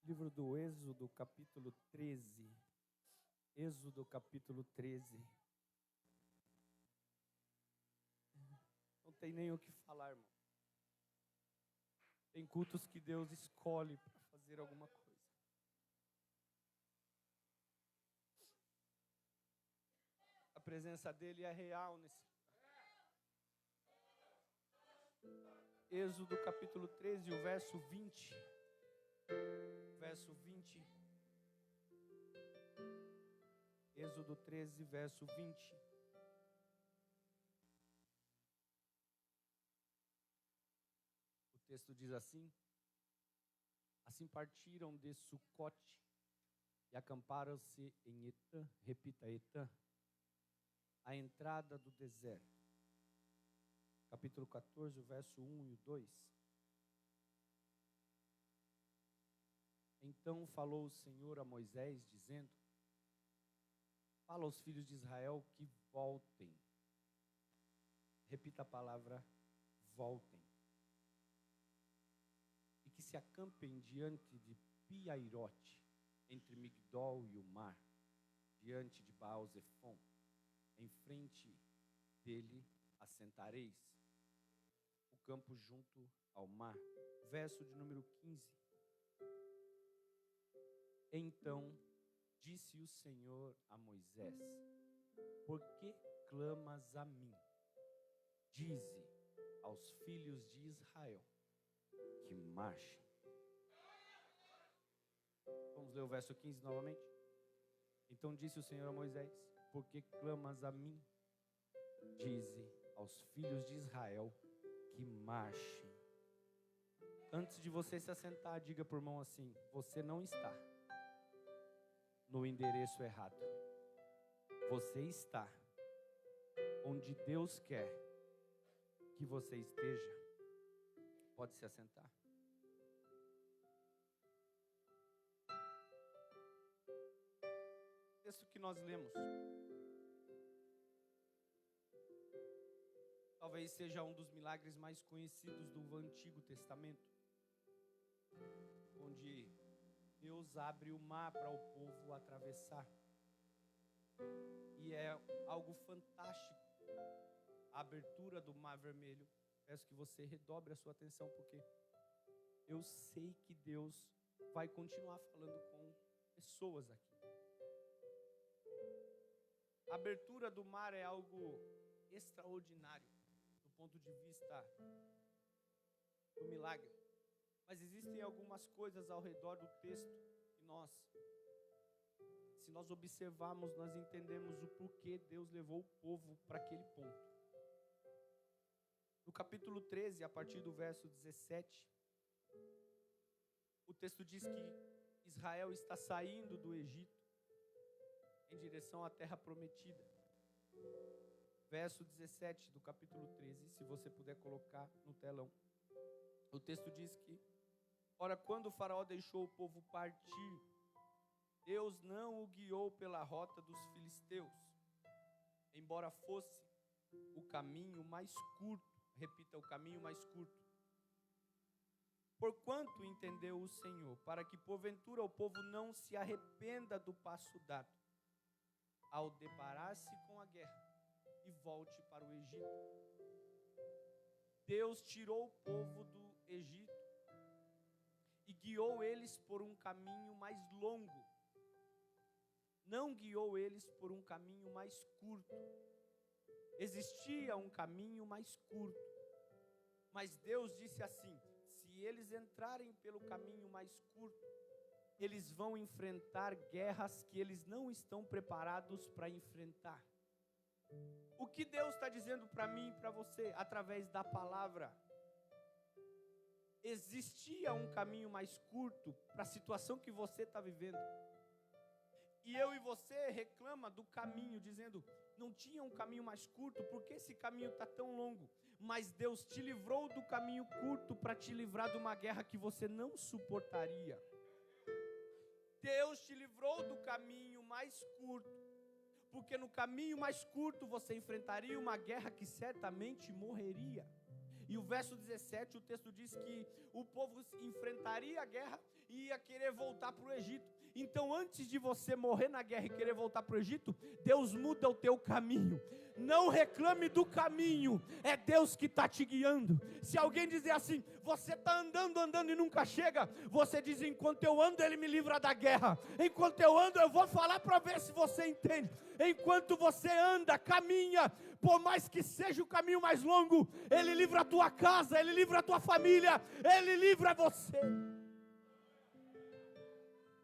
Livro do Êxodo, capítulo 13. Êxodo, capítulo 13. Não tem nem o que falar, irmão. Tem cultos que Deus escolhe para fazer alguma coisa. A presença dele é real nesse lugar. Êxodo, capítulo 13, o verso 20. Verso 20. Êxodo 13, verso 20. O texto diz assim: assim partiram de Sucote e acamparam-se em Etã, repita, Etã, a entrada do deserto. Capítulo 14, o verso 1 e o 2. Então falou o Senhor a Moisés, dizendo: fala aos filhos de Israel que voltem. Repita a palavra voltem. E que se acampem diante de Piairote, entre Migdol e o mar, diante de Baal-Zefon. Em frente dele assentareis o campo junto ao mar. Verso de número 15. Então disse o Senhor a Moisés: por que clamas a mim? Dize aos filhos de Israel que marchem. Vamos ler o verso 15 novamente. Então disse o Senhor a Moisés: por que clamas a mim? Dize aos filhos de Israel que marchem. Antes de você se assentar, diga para o irmão assim: você não está no endereço errado. Você está onde Deus quer que você esteja. Pode se assentar. O texto que nós lemos talvez seja um dos milagres mais conhecidos do Antigo Testamento, onde Deus abre o mar para o povo atravessar. E é algo fantástico a abertura do Mar Vermelho. Peço que você redobre a sua atenção, porque eu sei que Deus vai continuar falando com pessoas aqui. A abertura do mar é algo extraordinário do ponto de vista do milagre. Mas existem algumas coisas ao redor do texto que se nós observarmos, nós entendemos o porquê Deus levou o povo para aquele ponto. No capítulo 13, a partir do verso 17, o texto diz que Israel está saindo do Egito em direção à terra prometida. Verso 17 do capítulo 13, se você puder colocar no telão. O texto diz que: ora, quando o faraó deixou o povo partir, Deus não o guiou pela rota dos filisteus, embora fosse o caminho mais curto. Repita, o caminho mais curto. Porquanto entendeu o Senhor, para que porventura o povo não se arrependa do passo dado, ao deparar-se com a guerra, e volte para o Egito. Deus tirou o povo do Egito e guiou eles por um caminho mais longo. Não guiou eles por um caminho mais curto. Existia um caminho mais curto. Mas Deus disse assim: se eles entrarem pelo caminho mais curto, eles vão enfrentar guerras que eles não estão preparados para enfrentar. O que Deus está dizendo para mim e para você, através da palavra? Existia um caminho mais curto para a situação que você está vivendo. E eu e você reclama do caminho, dizendo: não tinha um caminho mais curto, por que esse caminho está tão longo? Mas Deus te livrou do caminho curto para te livrar de uma guerra que você não suportaria. Deus te livrou do caminho mais curto, porque no caminho mais curto você enfrentaria uma guerra que certamente morreria. E o verso 17, o texto diz que o povo enfrentaria a guerra e ia querer voltar para o Egito. Então, antes de você morrer na guerra e querer voltar para o Egito, Deus muda o teu caminho. Não reclame do caminho, é Deus que está te guiando. Se alguém dizer assim, você está andando e nunca chega, você diz, enquanto eu ando Ele me livra da guerra. Enquanto eu ando eu vou falar para ver se você entende. Enquanto você anda, caminha, por mais que seja o caminho mais longo, Ele livra a tua casa, Ele livra a tua família, Ele livra você.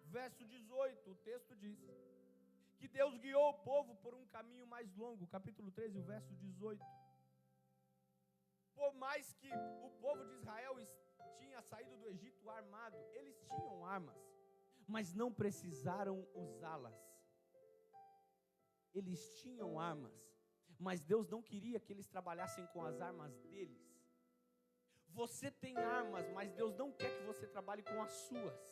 Verso 18, o texto diz que Deus guiou o povo por um caminho mais longo. Capítulo 13, o verso 18. Por mais que o povo de Israel tinha saído do Egito armado, eles tinham armas, mas não precisaram usá-las. Eles tinham armas, mas Deus não queria que eles trabalhassem com as armas deles. Você tem armas, mas Deus não quer que você trabalhe com as suas.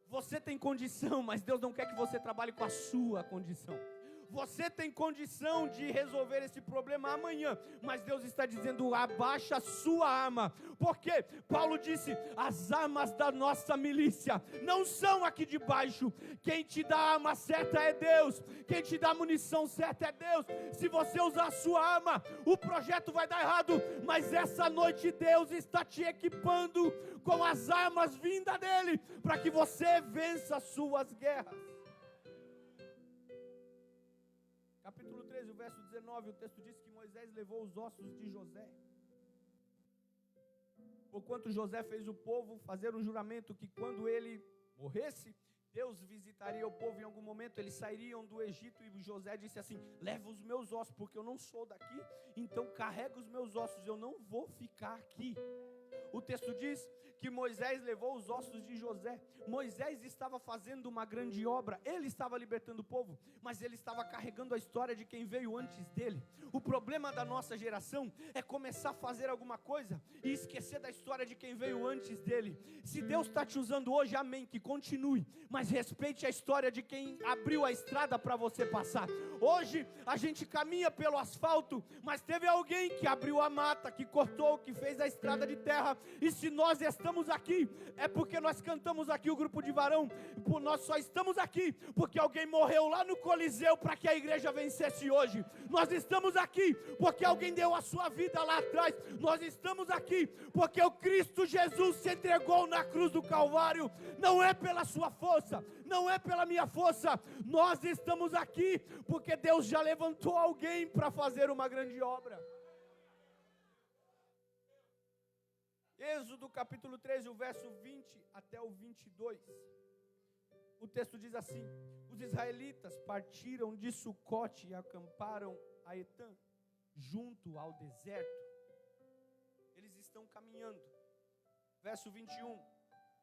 Você tem condição, mas Deus não quer que você trabalhe com a sua condição. Você tem condição de resolver esse problema amanhã, mas Deus está dizendo, abaixa a sua arma. Porque Paulo disse, as armas da nossa milícia não são aqui de baixo. Quem te dá a arma certa é Deus. Quem te dá a munição certa é Deus. Se você usar a sua arma, o projeto vai dar errado. Mas essa noite Deus está te equipando com as armas vindas dEle, para que você vença as suas guerras. Capítulo 13, o verso 19, o texto diz que Moisés levou os ossos de José. Porquanto José fez o povo fazer um juramento que quando ele morresse, Deus visitaria o povo em algum momento, eles sairiam do Egito, e José disse assim, leva os meus ossos, porque eu não sou daqui, então carrega os meus ossos, eu não vou ficar aqui. O texto diz que Moisés levou os ossos de José. Moisés estava fazendo uma grande obra, ele estava libertando o povo, mas ele estava carregando a história de quem veio antes dele. O problema da nossa geração é começar a fazer alguma coisa e esquecer da história de quem veio antes dele. Se Deus está te usando hoje, amém, que continue, mas respeite a história de quem abriu a estrada para você passar. Hoje a gente caminha pelo asfalto, mas teve alguém que abriu a mata, que cortou, que fez a estrada de terra. E se nós estamos aqui, é porque nós cantamos aqui o grupo de varão. Nós só estamos aqui porque alguém morreu lá no Coliseu para que a igreja vencesse hoje. Nós estamos aqui porque alguém deu a sua vida lá atrás. Nós estamos aqui porque o Cristo Jesus se entregou na cruz do Calvário. Não é pela sua força, não é pela minha força. Nós estamos aqui porque Deus já levantou alguém para fazer uma grande obra. Êxodo capítulo 13, o verso 20 até o 22. O texto diz assim: os israelitas partiram de Sucote e acamparam a Etã, junto ao deserto. Eles estão caminhando. Verso 21.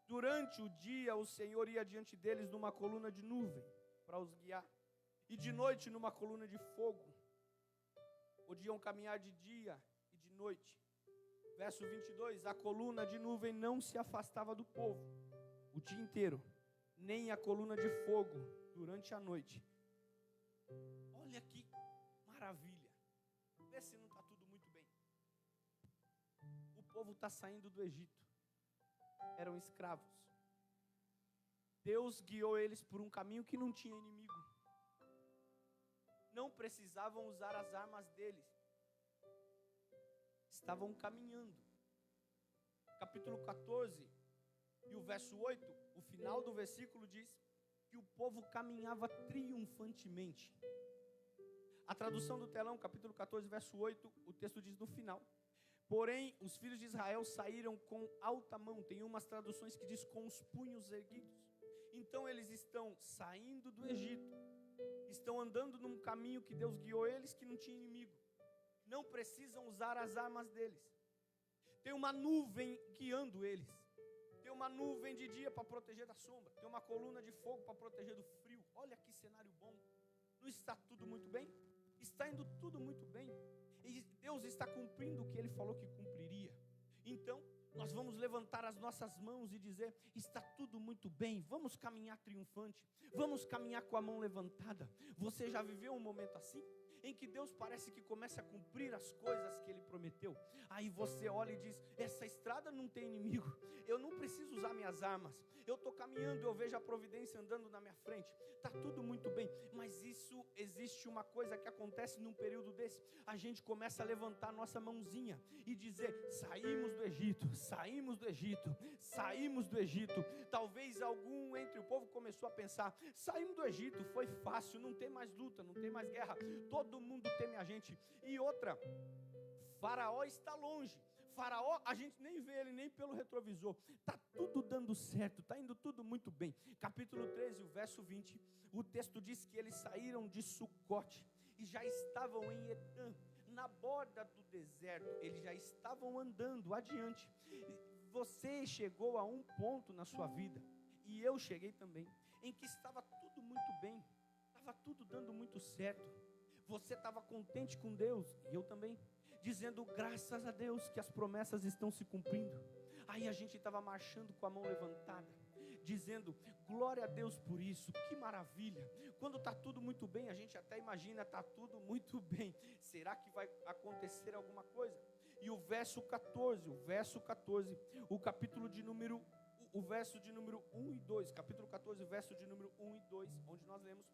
Durante o dia o Senhor ia diante deles numa coluna de nuvem para os guiar, e de noite numa coluna de fogo. Podiam caminhar de dia e de noite. Verso 22, a coluna de nuvem não se afastava do povo o dia inteiro, nem a coluna de fogo durante a noite. Olha que maravilha. Vê se não está tudo muito bem. O povo está saindo do Egito. Eram escravos. Deus guiou eles por um caminho que não tinha inimigo. Não precisavam usar as armas deles. Estavam caminhando. Capítulo 14 e o verso 8, o final do versículo diz que o povo caminhava triunfantemente. A tradução do telão, capítulo 14, verso 8, o texto diz no final: porém, os filhos de Israel saíram com alta mão. Tem umas traduções que diz com os punhos erguidos. Então eles estão saindo do Egito, estão andando num caminho que Deus guiou eles, que não tinha inimigo. Não precisam usar as armas deles. Tem uma nuvem guiando eles. Tem uma nuvem de dia para proteger da sombra. Tem uma coluna de fogo para proteger do frio. Olha que cenário bom. Não está tudo muito bem? Está indo tudo muito bem. E Deus está cumprindo o que Ele falou que cumpriria. Então, nós vamos levantar as nossas mãos e dizer: está tudo muito bem, vamos caminhar triunfante, vamos caminhar com a mão levantada. Você já viveu um momento assim? Em que Deus parece que começa a cumprir as coisas que Ele prometeu. Aí você olha e diz: essa estrada não tem inimigo, eu não preciso usar minhas armas, eu estou caminhando, eu vejo a providência andando na minha frente, está tudo muito bem. Mas isso, existe uma coisa que acontece num período desse: a gente começa a levantar a nossa mãozinha e dizer: saímos do Egito, saímos do Egito, saímos do Egito. Talvez algum entre o povo começou a pensar: saímos do Egito, foi fácil, não tem mais luta, não tem mais guerra, todo mundo teme a gente. E outra, Faraó está longe. Faraó, a gente nem vê ele nem pelo retrovisor. Está tudo dando certo, está indo tudo muito bem. Capítulo 13, o verso 20, o texto diz que eles saíram de Sucote e já estavam em Etã, na borda do deserto. Eles já estavam andando adiante. Você chegou a um ponto na sua vida, e eu cheguei também, em que estava tudo muito bem, estava tudo dando muito certo. Você estava contente com Deus, e eu também, dizendo: graças a Deus que as promessas estão se cumprindo. Aí a gente estava marchando com a mão levantada, dizendo: glória a Deus por isso, que maravilha. Quando está tudo muito bem, a gente até imagina: está tudo muito bem, será que vai acontecer alguma coisa? E o verso 14, o capítulo de número, o verso de número 1 e 2, capítulo 14, verso de número 1 e 2, onde nós lemos: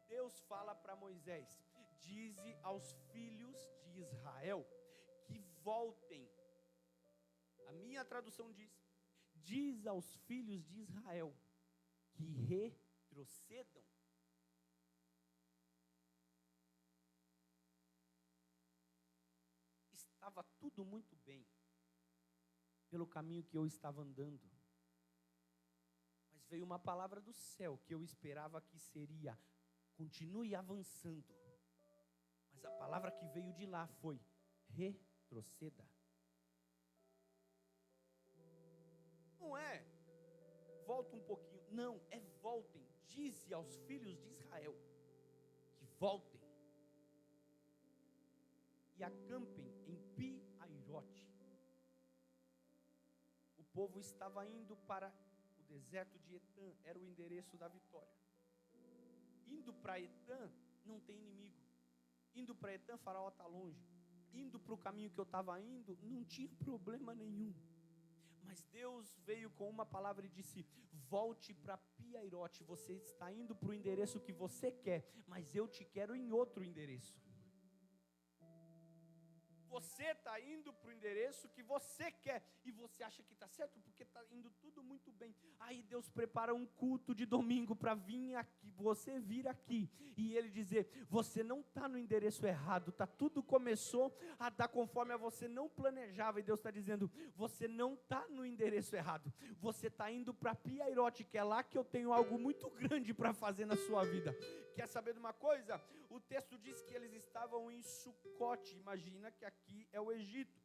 Deus fala para Moisés: dize aos filhos de Israel que voltem. A minha tradução diz aos filhos de Israel que retrocedam. Estava tudo muito bem pelo caminho que eu estava andando, mas veio uma palavra do céu que eu esperava que seria: continue avançando. Mas a palavra que veio de lá foi: retroceda. Não é volta um pouquinho, não, é voltem. Dize aos filhos de Israel que voltem e acampem em Pi-Hairote. O povo estava indo para o deserto de Etã, era o endereço da vitória. Indo para Etã, não tem inimigo. Indo para Etã, Faraó está longe. Indo para o caminho que eu estava indo, não tinha problema nenhum. Mas Deus veio com uma palavra e disse: volte para Pi-Hairote. Você está indo para o endereço que você quer, mas eu te quero em outro endereço. Você está indo para o endereço que você quer, e você acha que está certo, porque está indo tudo muito bem. Aí Deus prepara um culto de domingo para vir aqui, você vir aqui, e Ele dizer: você não está no endereço errado, tudo começou a dar conforme a você não planejava, e Deus está dizendo: você não está no endereço errado, você está indo para Pi-Hairote, que é lá que eu tenho algo muito grande para fazer na sua vida. Quer saber de uma coisa? O texto diz que eles estavam em Sucote. Imagina que aqui é o Egito.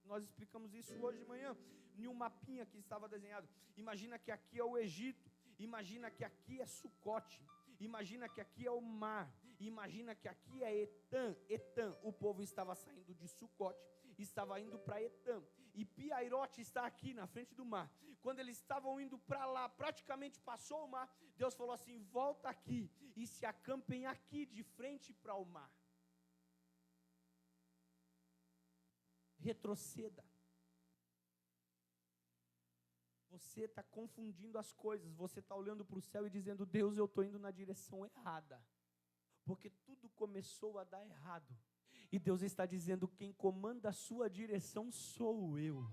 Nós explicamos isso hoje de manhã, em um mapinha que estava desenhado. Imagina que aqui é o Egito. Imagina que aqui é Sucote. Imagina que aqui é o mar. Imagina que aqui é Etã. Etã, o povo estava saindo de Sucote, estava indo para Etã. E Pi-Hairote está aqui na frente do mar. Quando eles estavam indo para lá, praticamente passou o mar, Deus falou assim: volta aqui e se acampem aqui de frente para o mar. Retroceda. Você está confundindo as coisas, você está olhando para o céu e dizendo: Deus, eu estou indo na direção errada, porque tudo começou a dar errado. E Deus está dizendo: quem comanda a sua direção sou eu.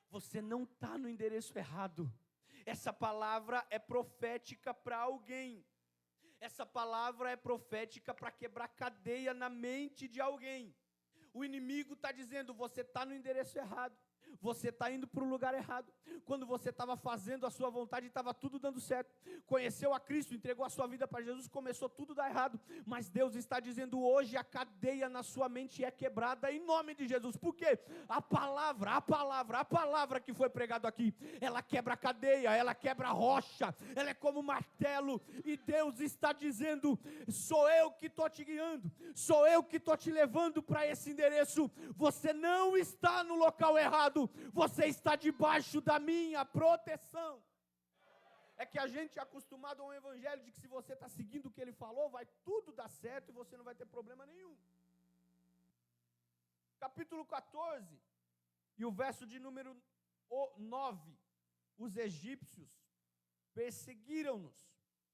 Você não está no endereço errado. Essa palavra é profética para alguém. Essa palavra é profética para quebrar cadeia na mente de alguém. O inimigo está dizendo: você está no endereço errado. Você está indo para o lugar errado. Quando você estava fazendo a sua vontade, estava tudo dando certo. Conheceu a Cristo, entregou a sua vida para Jesus, começou tudo a dar errado. Mas Deus está dizendo hoje, a cadeia na sua mente é quebrada em nome de Jesus. Por quê? A palavra que foi pregada aqui, ela quebra a cadeia, ela quebra a rocha, ela é como um martelo. E Deus está dizendo, sou eu que estou te guiando, sou eu que estou te levando para esse endereço. Você não está no local errado, você está debaixo da minha proteção. É que a gente é acostumado a um evangelho de que se você está seguindo o que ele falou, vai tudo dar certo e você não vai ter problema nenhum. Capítulo 14, e o verso de número 9. Os egípcios perseguiram-nos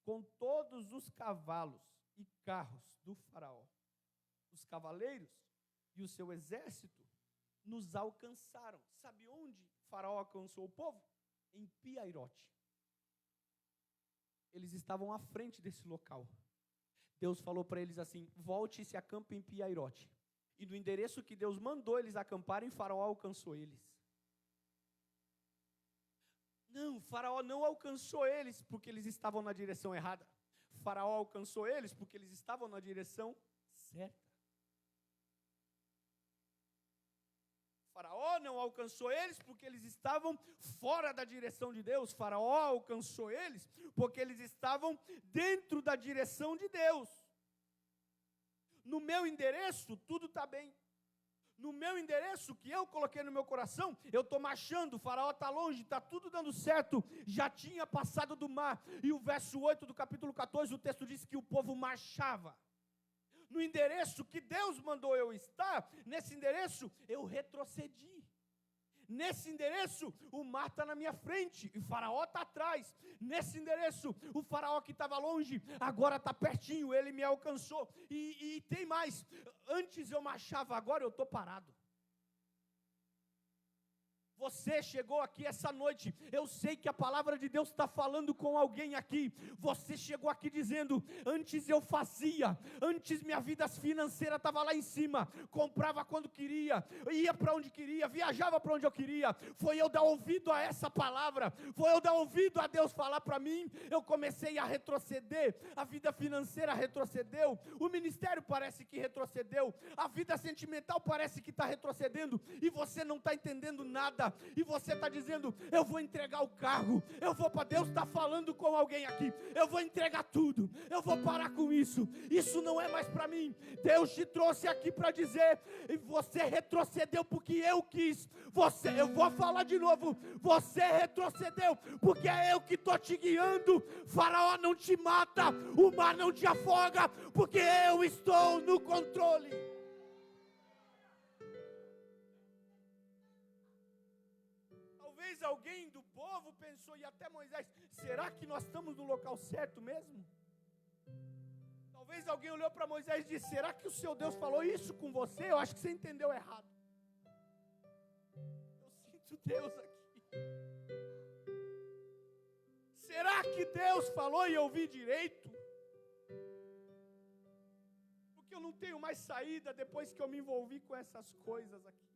com todos os cavalos e carros do faraó. Os cavaleiros e o seu exército nos alcançaram. Sabe onde Faraó alcançou o povo? Em Pi-Hahirote. Eles estavam à frente desse local. Deus falou para eles assim, volte e se acampe em Pi-Hahirote. E no endereço que Deus mandou eles acamparem, Faraó alcançou eles. Não, Faraó não alcançou eles porque eles estavam na direção errada. Faraó alcançou eles porque eles estavam na direção certa. Faraó não alcançou eles porque eles estavam fora da direção de Deus. Faraó alcançou eles porque eles estavam dentro da direção de Deus. No meu endereço, tudo está bem. No meu endereço, que eu coloquei no meu coração, eu estou marchando, o Faraó está longe, está tudo dando certo, já tinha passado do mar. E o verso 8 do capítulo 14, o texto diz que o povo marchava. No endereço que Deus mandou eu estar, nesse endereço eu retrocedi. Nesse endereço o mar está na minha frente e o Faraó está atrás. Nesse endereço o Faraó que estava longe, agora está pertinho, ele me alcançou. E tem mais, antes eu marchava, agora eu estou parado. Você chegou aqui essa noite, eu sei que a palavra de Deus está falando com alguém aqui. Você chegou aqui dizendo, antes eu fazia, antes minha vida financeira estava lá em cima, comprava quando queria, ia para onde queria, viajava para onde eu queria. Foi eu dar ouvido a essa palavra, foi eu dar ouvido a Deus falar para mim, eu comecei a retroceder, a vida financeira retrocedeu, o ministério parece que retrocedeu, a vida sentimental parece que está retrocedendo, e você não está entendendo nada. E você está dizendo, eu vou entregar o carro, eu vou para Deus, está falando com alguém aqui, eu vou entregar tudo, eu vou parar com isso não é mais para mim. Deus te trouxe aqui para dizer, e você retrocedeu porque eu quis. Eu vou falar de novo, você retrocedeu porque é eu que estou te guiando. Faraó não te mata, o mar não te afoga, porque eu estou no controle. Alguém do povo pensou, e até Moisés, será que nós estamos no local certo mesmo? Talvez alguém olhou para Moisés e disse, será que o seu Deus falou isso com você? Eu acho que você entendeu errado. Eu sinto Deus aqui. Será que Deus falou e eu ouvi direito? Porque eu não tenho mais saída depois que eu me envolvi com essas coisas aqui.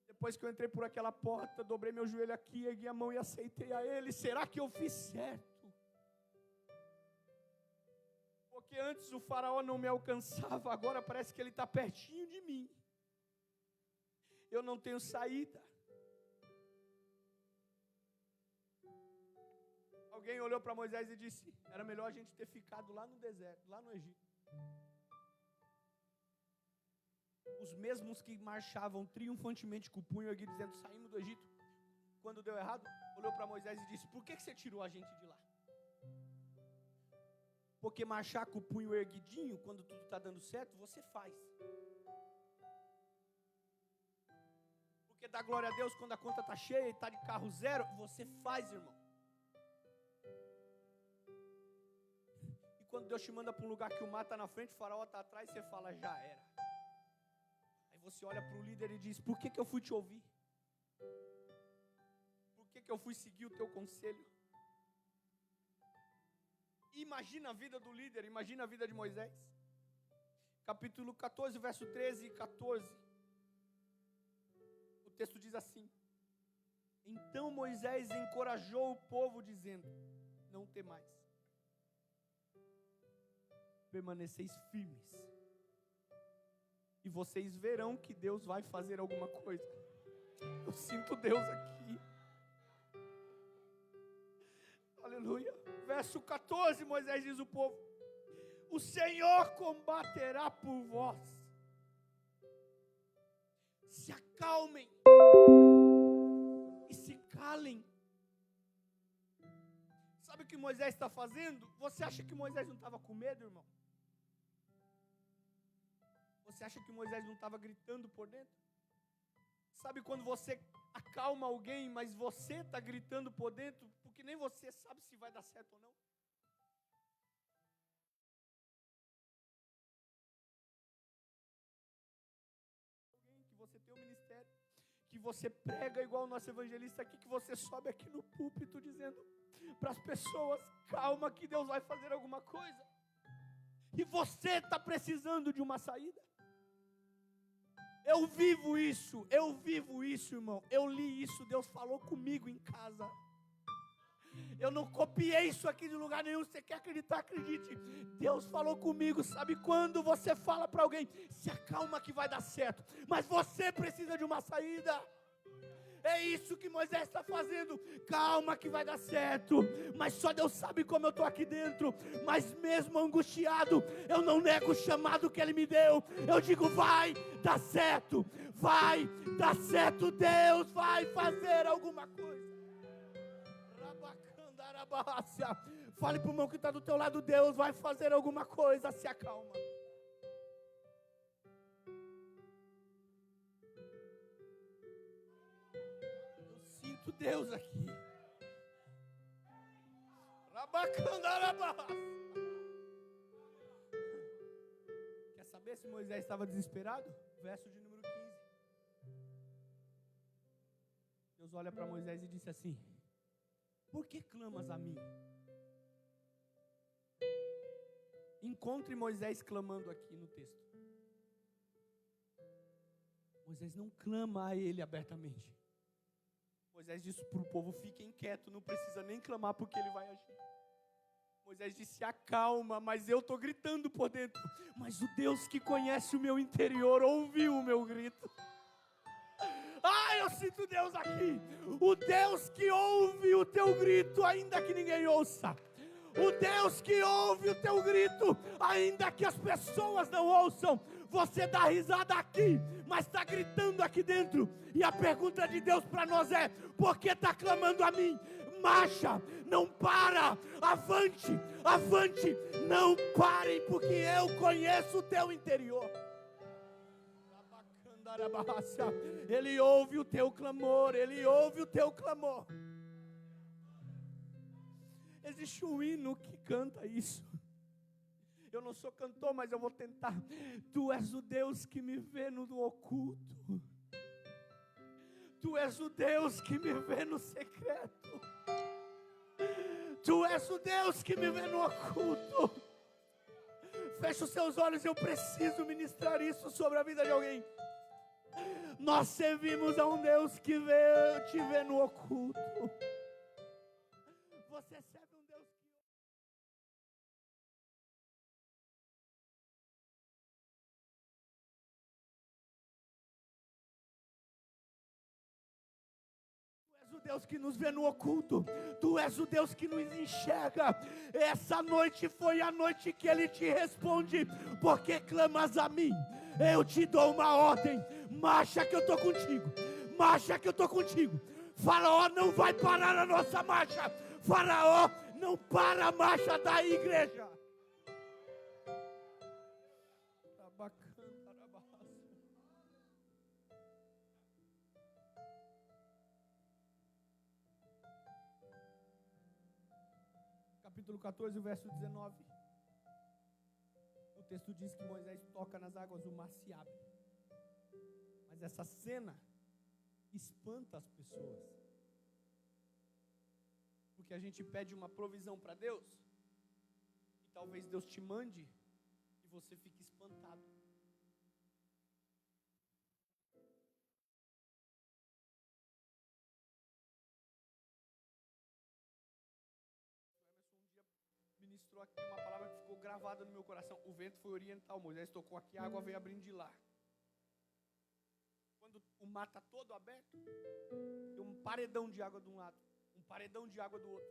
Depois que eu entrei por aquela porta, dobrei meu joelho aqui, ergui a mão e aceitei a Ele. Será que eu fiz certo? Porque antes o Faraó não me alcançava, agora parece que ele está pertinho de mim. Eu não tenho saída. Alguém olhou para Moisés e disse, era melhor a gente ter ficado lá no deserto, lá no Egito. Os mesmos que marchavam triunfantemente com o punho erguido, dizendo, saímos do Egito. Quando deu errado, olhou para Moisés e disse, por que você tirou a gente de lá? Porque marchar com o punho erguidinho, quando tudo está dando certo, você faz. Porque dá glória a Deus quando a conta está cheia e está de carro zero, você faz, irmão. E quando Deus te manda para um lugar que o mar está na frente, o Faraó está atrás, você fala, já era. Você olha para o líder e diz, por que eu fui te ouvir? Por que eu fui seguir o teu conselho? Imagina a vida do líder, imagina a vida de Moisés. Capítulo 14, verso 13 e 14. texto diz assim: então Moisés encorajou o povo dizendo: não temais, permaneceis firmes, e vocês verão que Deus vai fazer alguma coisa. Eu sinto Deus aqui. Aleluia. Verso 14, Moisés diz ao povo: o Senhor combaterá por vós. Se acalmem e se calem. Sabe o que Moisés está fazendo? Você acha que Moisés não estava com medo, irmão? Você acha que Moisés não estava gritando por dentro? Sabe quando você acalma alguém, mas você está gritando por dentro, porque nem você sabe se vai dar certo ou não? Que você tem um ministério, que você prega igual o nosso evangelista aqui, que você sobe aqui no púlpito dizendo para as pessoas: calma que Deus vai fazer alguma coisa. E você está precisando de uma saída. Eu vivo isso, irmão. Eu li isso, Deus falou comigo em casa. Eu não copiei isso aqui de lugar nenhum. Você quer acreditar, acredite. Deus falou comigo. Sabe quando você fala para alguém: se acalma que vai dar certo, mas você precisa de uma saída? É isso que Moisés está fazendo. Calma que vai dar certo, mas só Deus sabe como eu estou aqui dentro. Mas mesmo angustiado, eu não nego o chamado que Ele me deu. Eu digo: vai dar certo, vai dar certo. Deus vai fazer alguma coisa. Fale para o irmão que está do teu lado: Deus vai fazer alguma coisa. Se acalma. Eu sinto Deus aqui. Quer saber se Moisés estava desesperado? Verso de número 15. Deus olha para Moisés e disse assim: por que clamas a mim? Encontre Moisés clamando aqui no texto. Moisés não clama a ele abertamente. Moisés disse para o povo: fiquem quietos, não precisa nem clamar porque ele vai agir. Moisés disse: acalma, mas eu estou gritando por dentro. Mas o Deus que conhece o meu interior ouviu o meu grito. Eu sinto Deus aqui. O Deus que ouve o teu grito, ainda que ninguém ouça. O Deus que ouve o teu grito, ainda que as pessoas não ouçam. Você dá risada aqui, mas está gritando aqui dentro. E a pergunta de Deus para nós é: por que está clamando a mim? Marcha, não para, avante, avante, não parem, porque eu conheço o teu interior. Ele ouve o teu clamor, Ele ouve o teu clamor. Existe um hino que canta isso. Eu não sou cantor, mas eu vou tentar. Tu és o Deus que me vê no oculto. Tu és o Deus que me vê no secreto. Tu és o Deus que me vê no oculto. Feche os seus olhos, eu preciso ministrar isso sobre a vida de alguém. Nós servimos a um Deus que te vê no oculto. Você serve um Deus que... Tu és o Deus que nos vê no oculto. Tu és o Deus que nos enxerga. Essa noite foi a noite que Ele te responde: porque clamas a mim? Eu te dou uma ordem. Marcha que eu estou contigo. Marcha que eu estou contigo. Faraó não vai parar a nossa marcha. Faraó não para a marcha da igreja. Capítulo 14, verso 19. O texto diz que Moisés toca nas águas, o mar se abre. Mas essa cena espanta as pessoas. Porque a gente pede uma provisão para Deus, e talvez Deus te mande, e você fique espantado. ministrou aqui uma palavra que ficou gravada no meu coração. O vento foi oriental, Moisés tocou aqui, a água veio abrindo de lá. Quando o mar está todo aberto, tem um paredão de água de um lado, um paredão de água do outro.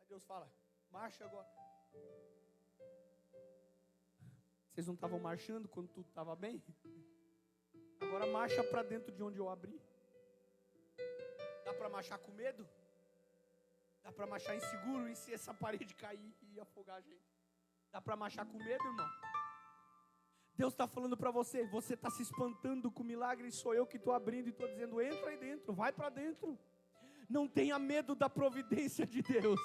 Aí Deus fala, marcha agora. Vocês não estavam marchando quando tudo estava bem? Agora marcha para dentro de onde eu abri. Dá para marchar com medo? Dá para marchar inseguro? E se essa parede cair e afogar a gente? Dá para marchar com medo, irmão? Deus está falando para você, você está se espantando com o milagre, sou eu que estou abrindo e estou dizendo, entra aí dentro, vai para dentro. Não tenha medo da providência de Deus.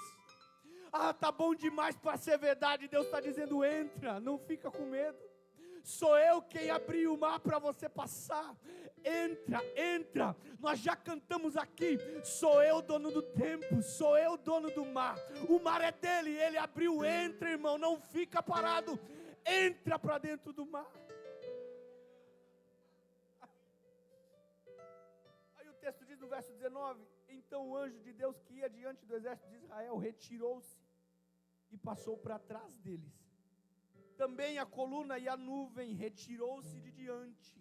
Ah, tá bom demais para ser verdade, Deus está dizendo, entra, não fica com medo. Sou eu quem abri o mar para você passar. Entra, entra. Nós já cantamos aqui. Sou eu dono do tempo, sou eu dono do mar. O mar é dele, ele abriu. Entra, irmão, não fica parado. Entra para dentro do mar. Aí o texto diz no verso 19: então o anjo de Deus que ia diante do exército de Israel retirou-se e passou para trás deles. Também a coluna e a nuvem retirou-se de diante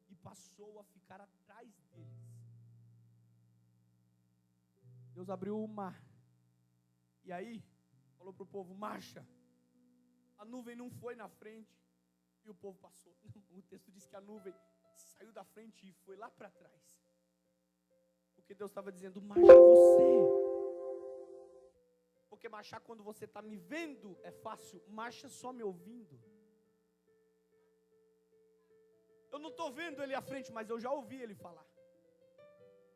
e passou a ficar atrás deles. Deus abriu o mar. E aí, falou para o povo, marcha. A nuvem não foi na frente e o povo passou. O texto diz que a nuvem saiu da frente e foi lá para trás. Porque Deus estava dizendo, marcha você. Porque marchar quando você está me vendo é fácil, marcha só me ouvindo. Eu não estou vendo ele à frente, mas eu já ouvi ele falar.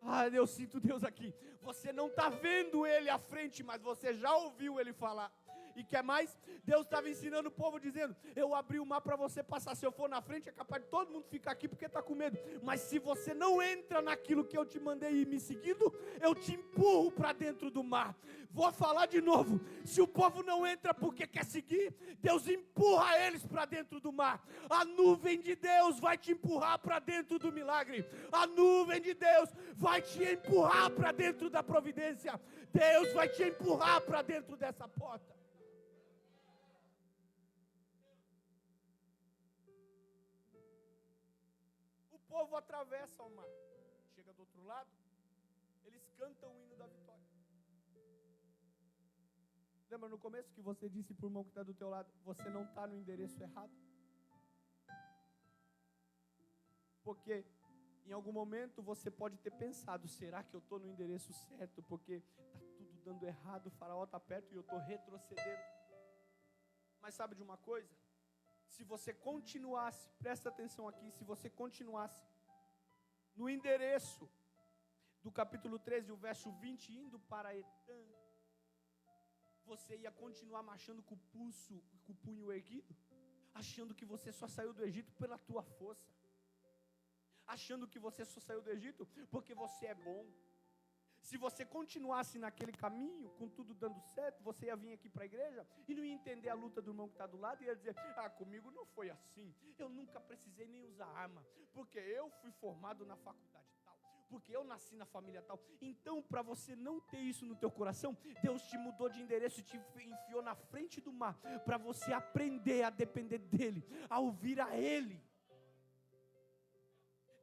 Ah, eu sinto Deus aqui. Você não está vendo ele à frente, mas você já ouviu ele falar. E quer mais? Deus estava ensinando o povo dizendo, eu abri o mar para você passar, se eu for na frente é capaz de todo mundo ficar aqui porque está com medo, mas se você não entra naquilo que eu te mandei ir me seguindo, eu te empurro para dentro do mar. Vou falar de novo, se o povo não entra porque quer seguir, Deus empurra eles para dentro do mar. A nuvem de Deus vai te empurrar para dentro do milagre, a nuvem de Deus vai te empurrar para dentro da providência, Deus vai te empurrar para dentro dessa porta. O povo atravessa o mar, chega do outro lado, eles cantam o hino da vitória. Lembra no começo que você disse para o irmão que está do teu lado, você não está no endereço errado? Porque em algum momento você pode ter pensado, será que eu estou no endereço certo? Porque está tudo dando errado, o faraó está perto e eu estou retrocedendo. Mas sabe de uma coisa? Se você continuasse, presta atenção aqui, se você continuasse no endereço do capítulo 13, o verso 20, indo para Etã, você ia continuar marchando com o pulso, com o punho erguido, achando que você só saiu do Egito pela tua força, achando que você só saiu do Egito porque você é bom. Se você continuasse naquele caminho, com tudo dando certo, você ia vir aqui para a igreja e não ia entender a luta do irmão que está do lado e ia dizer, comigo não foi assim, eu nunca precisei nem usar arma, porque eu fui formado na faculdade tal, porque eu nasci na família tal. Então, para você não ter isso no teu coração, Deus te mudou de endereço e te enfiou na frente do mar, para você aprender a depender dEle, a ouvir a Ele.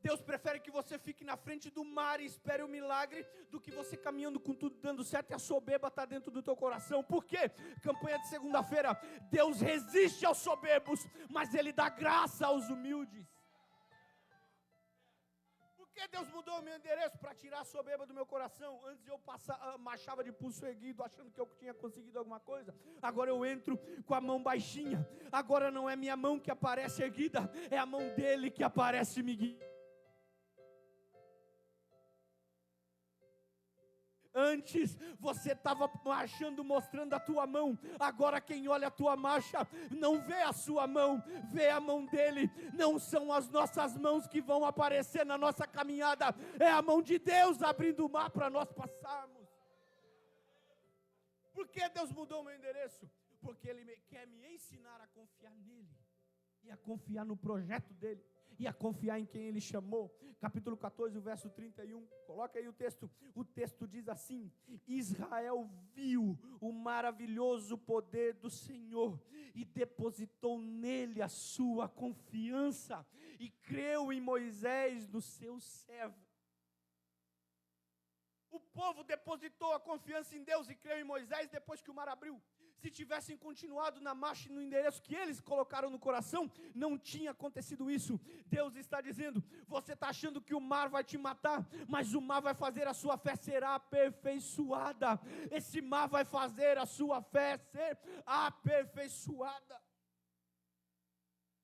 Deus prefere que você fique na frente do mar e espere o milagre, do que você caminhando com tudo dando certo e a soberba está dentro do teu coração. Por quê? Campanha de segunda-feira, Deus resiste aos soberbos, mas Ele dá graça aos humildes. Por que Deus mudou o meu endereço? Para tirar a soberba do meu coração. Antes eu marchava de pulso erguido, achando que eu tinha conseguido alguma coisa. Agora eu entro com a mão baixinha. Agora não é minha mão que aparece erguida, é a mão dEle que aparece me guiando. Antes você estava marchando mostrando a tua mão, agora quem olha a tua marcha não vê a sua mão, vê a mão dEle. Não são as nossas mãos que vão aparecer na nossa caminhada, é a mão de Deus abrindo o mar para nós passarmos. Por que Deus mudou o meu endereço? Porque Ele quer me ensinar a confiar nele e a confiar no projeto dEle. e a confiar em quem Ele chamou. Capítulo 14, o verso 31, coloca aí o texto diz assim: Israel viu o maravilhoso poder do Senhor, e depositou nele a sua confiança, e creu em Moisés, no seu servo. O povo depositou a confiança em Deus e creu em Moisés depois que o mar abriu. Se tivessem continuado na marcha e no endereço que eles colocaram no coração, não tinha acontecido isso. Deus está dizendo: você está achando que o mar vai te matar, mas o mar vai fazer a sua fé ser aperfeiçoada. Esse mar vai fazer a sua fé ser aperfeiçoada.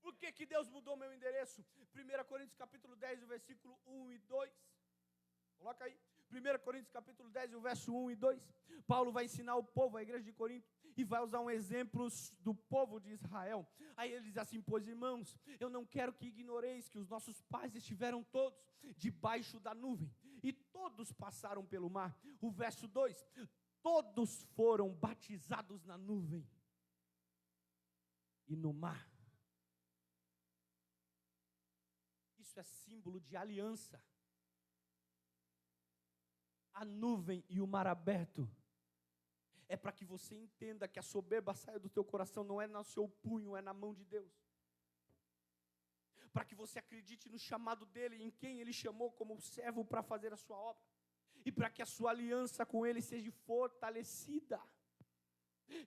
Por que Deus mudou meu endereço? 1 Coríntios capítulo 10, o versículo 1 e 2. Coloca aí. 1 Coríntios capítulo 10, o verso 1 e 2. Paulo vai ensinar o povo, a igreja de Corinto, e vai usar um exemplo do povo de Israel. Aí ele diz assim: pois irmãos, eu não quero que ignoreis que os nossos pais estiveram todos debaixo da nuvem, e todos passaram pelo mar. O verso 2, todos foram batizados na nuvem e no mar. Isso é símbolo de aliança. A nuvem e o mar aberto é para que você entenda que a soberba saia do teu coração, não é no seu punho, é na mão de Deus. Para que você acredite no chamado dele, em quem ele chamou como servo para fazer a sua obra. E para que a sua aliança com ele seja fortalecida.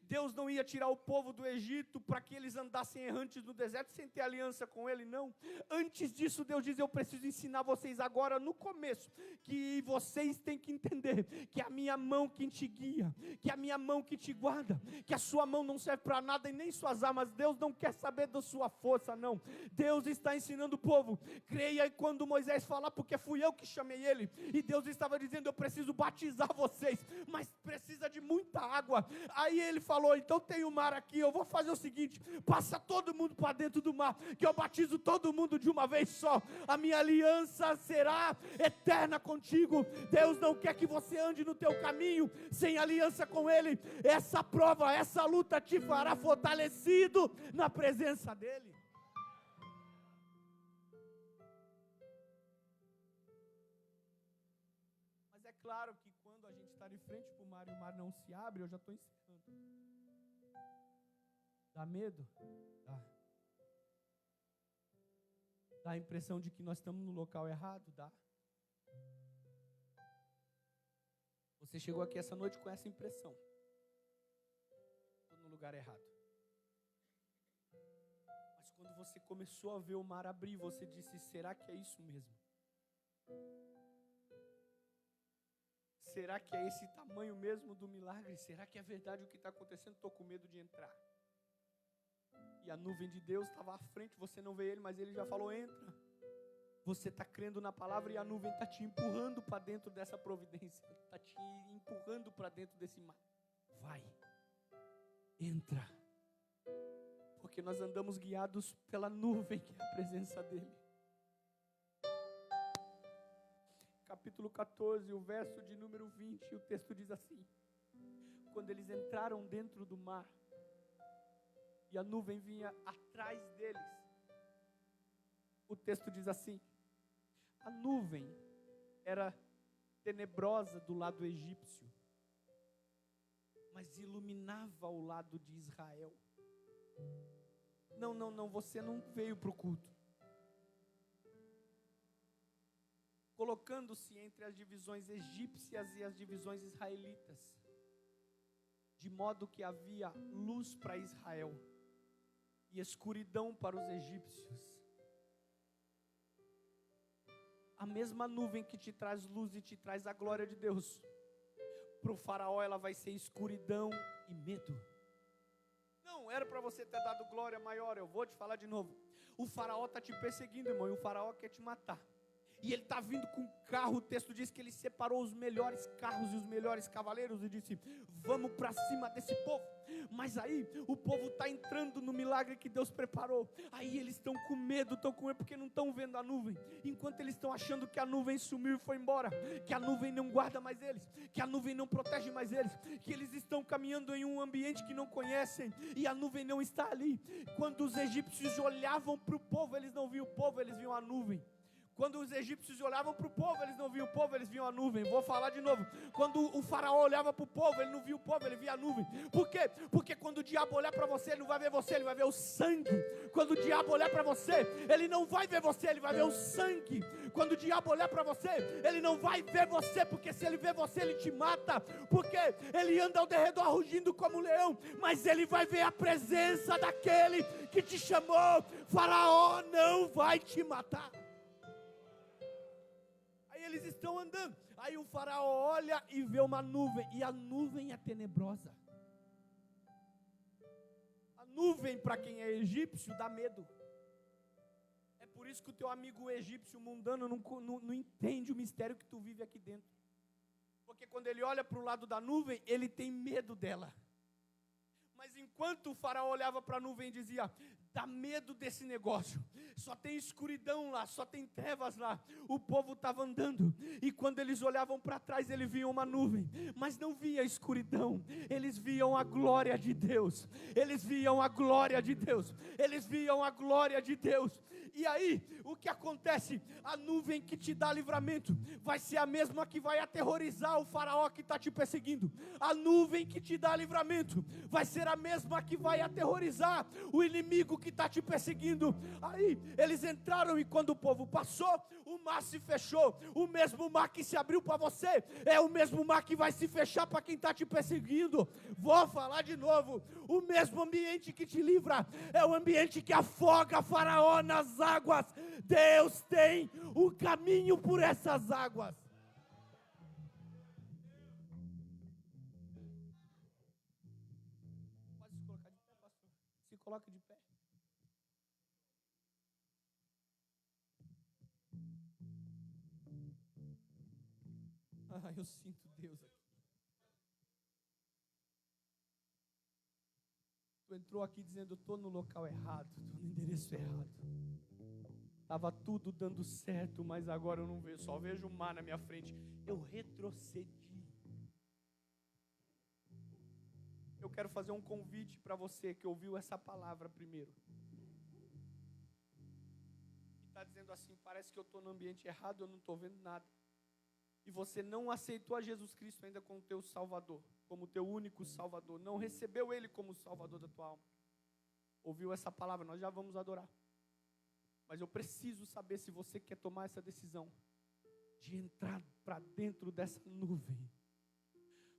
Deus não ia tirar o povo do Egito para que eles andassem errantes no deserto sem ter aliança com ele, não. Antes disso, Deus diz: eu preciso ensinar vocês agora no começo, que vocês têm que entender que é a minha mão que te guia, que é a minha mão que te guarda, que a sua mão não serve para nada e nem suas armas. Deus não quer saber da sua força, não. Deus está ensinando o povo: creia quando Moisés falar, porque fui eu que chamei ele. E Deus estava dizendo: eu preciso batizar vocês, mas precisa de muita água. Aí ele falou: então tem o mar aqui, eu vou fazer o seguinte, passa todo mundo para dentro do mar, que eu batizo todo mundo de uma vez só, a minha aliança será eterna contigo. Deus não quer que você ande no teu caminho sem aliança com ele. Essa prova, essa luta te fará fortalecido na presença dele. Mas é claro que quando a gente está de frente para o mar e o mar não se abre, eu já estou encerrando. Dá medo? Dá. Dá a impressão de que nós estamos no local errado? Dá. Você chegou aqui essa noite com essa impressão. Estou no lugar errado. Mas quando você começou a ver o mar abrir, você disse: será que é isso mesmo? Será que é esse tamanho mesmo do milagre? Será que é verdade o que está acontecendo? Estou com medo de entrar. E a nuvem de Deus estava à frente, você não vê ele, mas ele já falou: entra. Você está crendo na palavra e a nuvem está te empurrando para dentro dessa providência, está te empurrando para dentro desse mar. Vai, entra, porque nós andamos guiados pela nuvem, que é a presença dele. Capítulo 14, o verso de número 20, o texto diz assim: quando eles entraram dentro do mar, e a nuvem vinha atrás deles, o texto diz assim: a nuvem era tenebrosa do lado egípcio, mas iluminava o lado de Israel. Não, você não veio para o culto. Colocando-se entre as divisões egípcias e as divisões israelitas, de modo que havia luz para Israel e escuridão para os egípcios. A mesma nuvem que te traz luz e te traz a glória de Deus, para o faraó ela vai ser escuridão e medo. Não, era para você ter dado glória maior. Eu vou te falar de novo. O faraó está te perseguindo, irmão, e o faraó quer te matar. e ele está vindo com um carro. O texto diz que ele separou os melhores carros e os melhores cavaleiros e disse: vamos para cima desse povo. Mas aí o povo está entrando no milagre que Deus preparou. Aí eles estão com medo porque não estão vendo a nuvem. Enquanto eles estão achando que a nuvem sumiu e foi embora, que a nuvem não guarda mais eles, que a nuvem não protege mais eles, que eles estão caminhando em um ambiente que não conhecem e a nuvem não está ali. Quando os egípcios olhavam para o povo, eles não viam o povo, eles viam a nuvem. Quando os egípcios olhavam para o povo, eles não viam o povo, eles viam a nuvem. Vou falar de novo. Quando o faraó olhava para o povo, ele não via o povo, ele via a nuvem. Por quê? Porque quando o diabo olhar para você, ele não vai ver você, ele vai ver o sangue. Quando o diabo olhar para você, ele não vai ver você, ele vai ver o sangue. Quando o diabo olhar para você, ele não vai ver você, porque se ele ver você, ele te mata. Porque ele anda ao derredor rugindo como um leão, mas ele vai ver a presença daquele que te chamou. Faraó não vai te matar. Eles estão andando, aí o faraó olha e vê uma nuvem, e a nuvem é tenebrosa. A nuvem, para quem é egípcio, dá medo. É por isso que o teu amigo egípcio mundano não entende o mistério que tu vive aqui dentro. Porque quando ele olha para o lado da nuvem, ele tem medo dela. Mas enquanto o faraó olhava para a nuvem e dizia: dá medo desse negócio, só tem escuridão lá, só tem trevas lá. O povo estava andando, e quando eles olhavam para trás, eles viam uma nuvem, mas não via escuridão, eles viam a glória de Deus, eles viam a glória de Deus, eles viam a glória de Deus. E aí, o que acontece? A nuvem que te dá livramento vai ser a mesma que vai aterrorizar o faraó que está te perseguindo. A nuvem que te dá livramento vai ser a mesma que vai aterrorizar o inimigo que está te perseguindo. Aí, eles entraram, e quando o povo passou, o mar se fechou. O mesmo mar que se abriu para você é o mesmo mar que vai se fechar para quem está te perseguindo. Vou falar de novo. O mesmo ambiente que te livra é o ambiente que afoga faraó nas águas. Deus tem um caminho por essas águas. Pode se colocar de pé, pastor? Se coloque de pé. Eu sinto Deus aqui. Tu entrou aqui dizendo: eu estou no local errado, estou no endereço errado. Estava tudo dando certo, mas agora eu não vejo, só vejo o mar na minha frente. Eu retrocedi. Eu quero fazer um convite para você que ouviu essa palavra primeiro. E está dizendo assim: parece que eu estou no ambiente errado, eu não estou vendo nada. E você não aceitou a Jesus Cristo ainda como teu Salvador, como teu único Salvador. Não recebeu Ele como Salvador da tua alma. Ouviu essa palavra, nós já vamos adorar. Mas eu preciso saber se você quer tomar essa decisão de entrar para dentro dessa nuvem.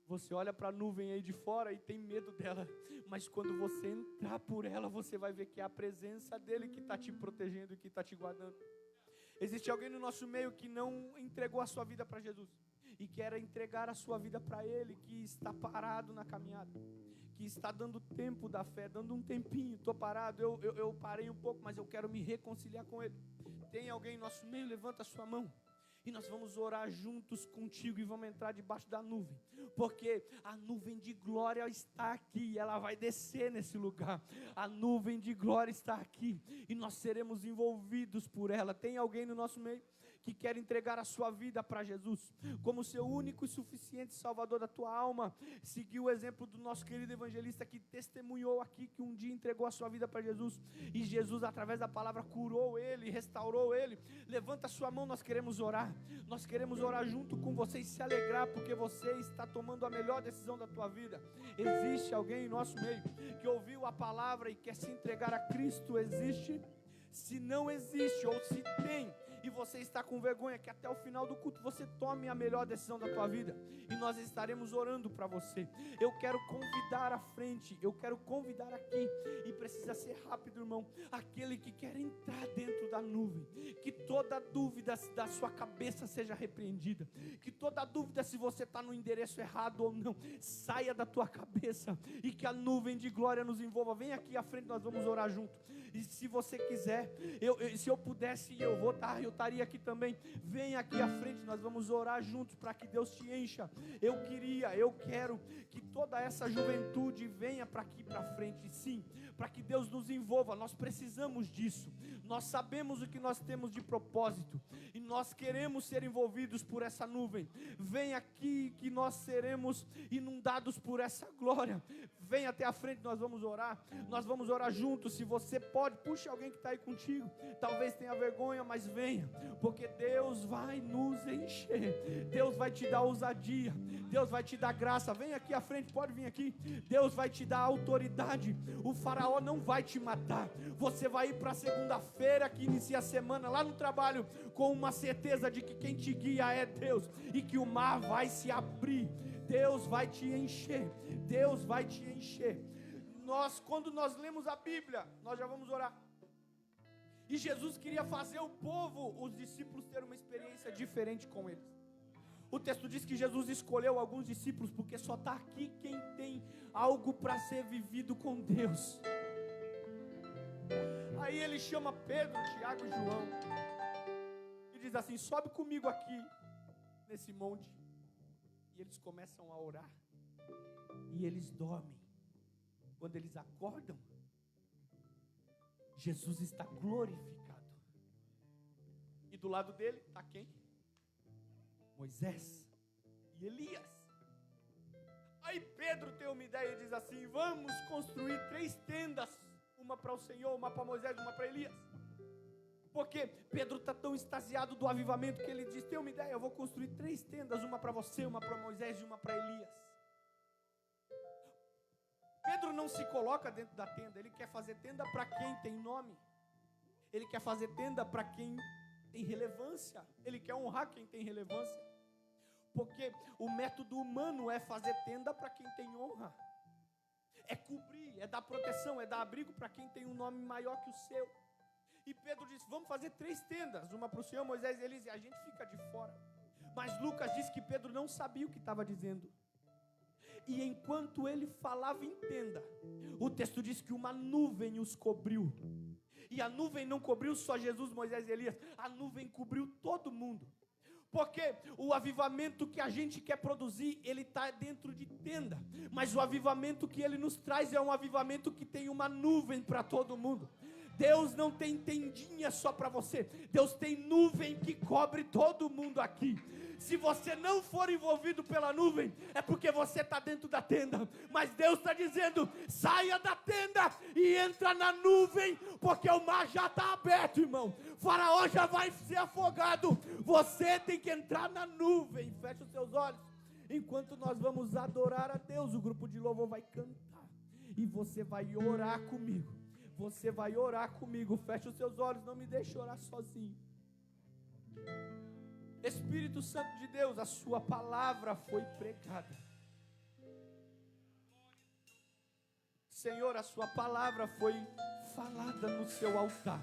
Você olha para a nuvem aí de fora e tem medo dela, mas quando você entrar por ela, você vai ver que é a presença dele que está te protegendo e que está te guardando. Existe alguém no nosso meio que não entregou a sua vida para Jesus e quer entregar a sua vida para Ele, que está parado na caminhada, que está dando tempo da fé, dando um tempinho. Estou parado, eu parei um pouco, mas eu quero me reconciliar com Ele. Tem alguém no nosso meio? Levanta a sua mão. E nós vamos orar juntos contigo e vamos entrar debaixo da nuvem, porque a nuvem de glória está aqui, ela vai descer nesse lugar. A nuvem de glória está aqui e nós seremos envolvidos por ela. Tem alguém no nosso meio que quer entregar a sua vida para Jesus como seu único e suficiente Salvador da tua alma? Seguiu o exemplo do nosso querido evangelista que testemunhou aqui que um dia entregou a sua vida para Jesus e Jesus, através da palavra, curou ele, restaurou ele. Levanta a sua mão, nós queremos orar junto com você e se alegrar porque você está tomando a melhor decisão da tua vida. Existe alguém em nosso meio que ouviu a palavra e quer se entregar a Cristo? Existe? Se não existe, ou se tem, e você está com vergonha, que até o final do culto você tome a melhor decisão da tua vida, e nós estaremos orando para você. Eu quero convidar à frente, eu quero convidar aqui, e precisa ser rápido, irmão, aquele que quer entrar dentro da nuvem, que toda dúvida da sua cabeça seja repreendida, que toda dúvida se você está no endereço errado ou não, saia da tua cabeça, e que a nuvem de glória nos envolva. Vem aqui à frente, nós vamos orar junto. E se você quiser, se eu pudesse, eu vou, tá? Eu estaria aqui também, vem aqui à frente, nós vamos orar juntos para que Deus te encha. Eu quero que toda essa juventude venha para aqui para frente, sim, para que Deus nos envolva. Nós precisamos disso. Nós sabemos o que nós temos de propósito e nós queremos ser envolvidos por essa nuvem. Vem aqui que nós seremos inundados por essa glória. Vem até a frente, nós vamos orar juntos. Se você pode, puxe alguém que está aí contigo. Talvez tenha vergonha, mas venha, porque Deus vai nos encher. Deus vai te dar ousadia, Deus vai te dar graça. Vem aqui à frente, pode vir aqui. Deus vai te dar autoridade. O faraó não vai te matar. Você vai ir para segunda-feira que inicia a semana lá no trabalho com uma certeza de que quem te guia é Deus e que o mar vai se abrir. Deus vai te encher. Deus vai te encher. Quando nós lemos a Bíblia, nós já vamos orar. E Jesus queria fazer o povo, os discípulos, ter uma experiência diferente com eles. O texto diz que Jesus escolheu alguns discípulos porque só está aqui quem tem algo para ser vivido com Deus. Aí ele chama Pedro, Tiago e João e diz assim: sobe comigo aqui nesse monte. E eles começam a orar e eles dormem. Quando eles acordam, Jesus está glorificado. E do lado dele está quem? Moisés e Elias. Aí Pedro tem uma ideia e diz assim: vamos construir 3 tendas, uma para o Senhor, uma para Moisés, uma para Elias. Porque Pedro está tão extasiado do avivamento que ele diz: tem uma ideia, eu vou construir 3 tendas, uma para você, uma para Moisés e uma para Elias. Pedro não se coloca dentro da tenda, ele quer fazer tenda para quem tem nome, ele quer fazer tenda para quem tem relevância, ele quer honrar quem tem relevância, porque o método humano é fazer tenda para quem tem honra, é cobrir, é dar proteção, é dar abrigo para quem tem um nome maior que o seu. E Pedro disse: vamos fazer 3 tendas, uma para o Senhor, Moisés e Elias, e a gente fica de fora. Mas Lucas diz que Pedro não sabia o que estava dizendo. E enquanto ele falava em tenda, o texto diz que uma nuvem os cobriu. E a nuvem não cobriu só Jesus, Moisés e Elias, a nuvem cobriu todo mundo. Porque o avivamento que a gente quer produzir, ele está dentro de tenda. Mas o avivamento que ele nos traz é um avivamento que tem uma nuvem para todo mundo. Deus não tem tendinha só para você. Deus tem nuvem que cobre todo mundo aqui. Se você não for envolvido pela nuvem, é porque você está dentro da tenda. Mas Deus está dizendo: saia da tenda e entra na nuvem, porque o mar já está aberto, irmão. O faraó já vai ser afogado. Você tem que entrar na nuvem. Feche os seus olhos. Enquanto nós vamos adorar a Deus, o grupo de louvor vai cantar. E você vai orar comigo. Você vai orar comigo. Feche os seus olhos, não me deixe orar sozinho. Espírito Santo de Deus, a sua palavra foi pregada. Senhor, a sua palavra foi falada no seu altar.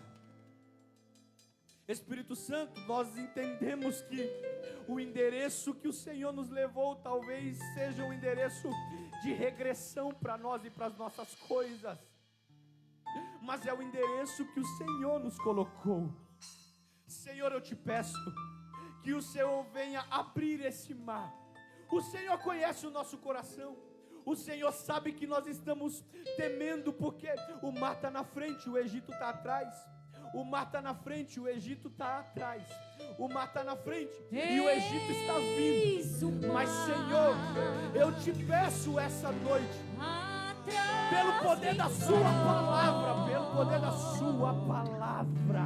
Espírito Santo, nós entendemos que o endereço que o Senhor nos levou talvez seja um endereço de regressão para nós e para as nossas coisas. Mas é o endereço que o Senhor nos colocou. Senhor, eu te peço que o Senhor venha abrir esse mar. O Senhor conhece o nosso coração. O Senhor sabe que nós estamos temendo, porque o mar está na frente, o Egito está atrás. O mar está na frente, o Egito está atrás. O mar está na frente e o Egito está vindo. Mas Senhor, eu te peço essa noite, pelo poder da sua palavra, pelo poder da sua palavra,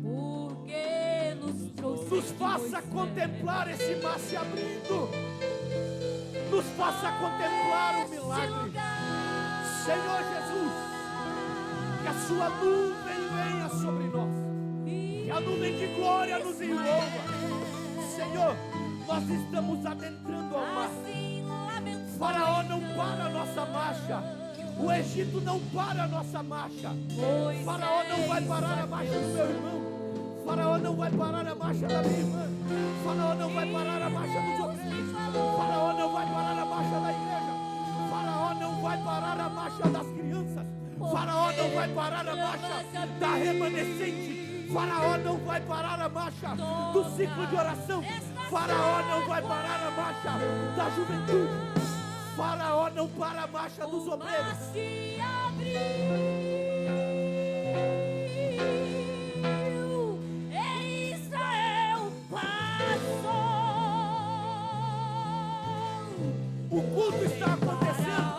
porque nos faça contemplar esse mar se abrindo, nos faça contemplar o milagre. Senhor Jesus, que a sua nuvem venha sobre nós, que a nuvem de glória nos envolva. Senhor, nós estamos adentrando ao mar. Faraó não para a nossa marcha, o Egito não para a nossa marcha. Faraó não vai parar a marcha do meu irmão. Faraó não vai parar a marcha da minha irmã. Faraó não vai parar a marcha dos obreiros. Faraó não vai parar a marcha da igreja. Faraó não vai parar a marcha das crianças. Faraó não vai parar a marcha da remanescente. Faraó não vai parar a marcha do ciclo de oração. Faraó não vai parar a marcha da juventude. Faraó não para a marcha dos obreiros. O culto está acontecendo.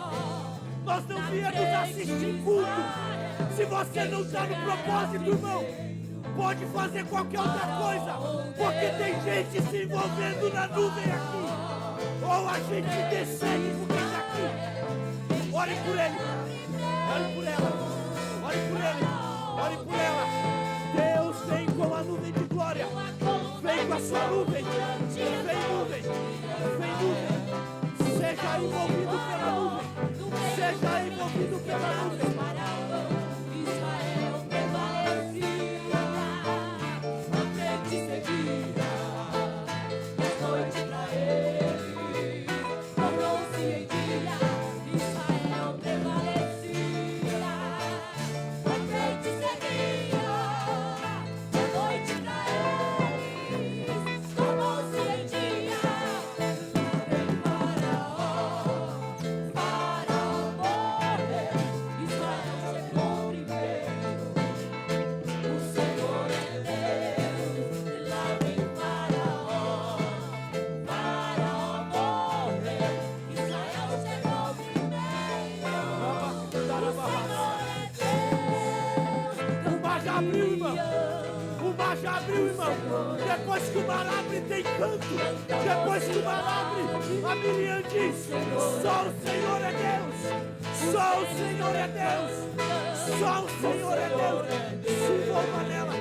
Nós não viemos assistir culto. Se você não está no propósito, irmão, pode fazer qualquer outra coisa, porque tem gente se envolvendo na nuvem aqui. Ou a gente decide por quem está aqui. Ore por ele. Ore por ela. Ore por ele. Ore por ela. Deus vem com a nuvem de glória. Vem com a sua nuvem. Vem nuvem. Vem nuvem. Seja envolvido pela nuvem. Seja envolvido pela nuvem. Israel prevalecia, a frente seguia, a noite pra ele, tornou-se em dia. Israel prevalecia, a frente seguia, a noite pra ele, tornou-se em dia. Vem Faraó morrer, Israel chegou primeiro. O Senhor é Deus, lá vem Faraó. Faraó morrer, Israel chegou primeiro. O Senhor é Deus. O mar já abriu, irmão. O mar já abriu, irmão. Depois que o mar abre, tem canto. Depois que o mar abre, a Miriam diz: só o Senhor é Deus. Só o Senhor é Deus. Só o Senhor é Deus. Se envolva nela.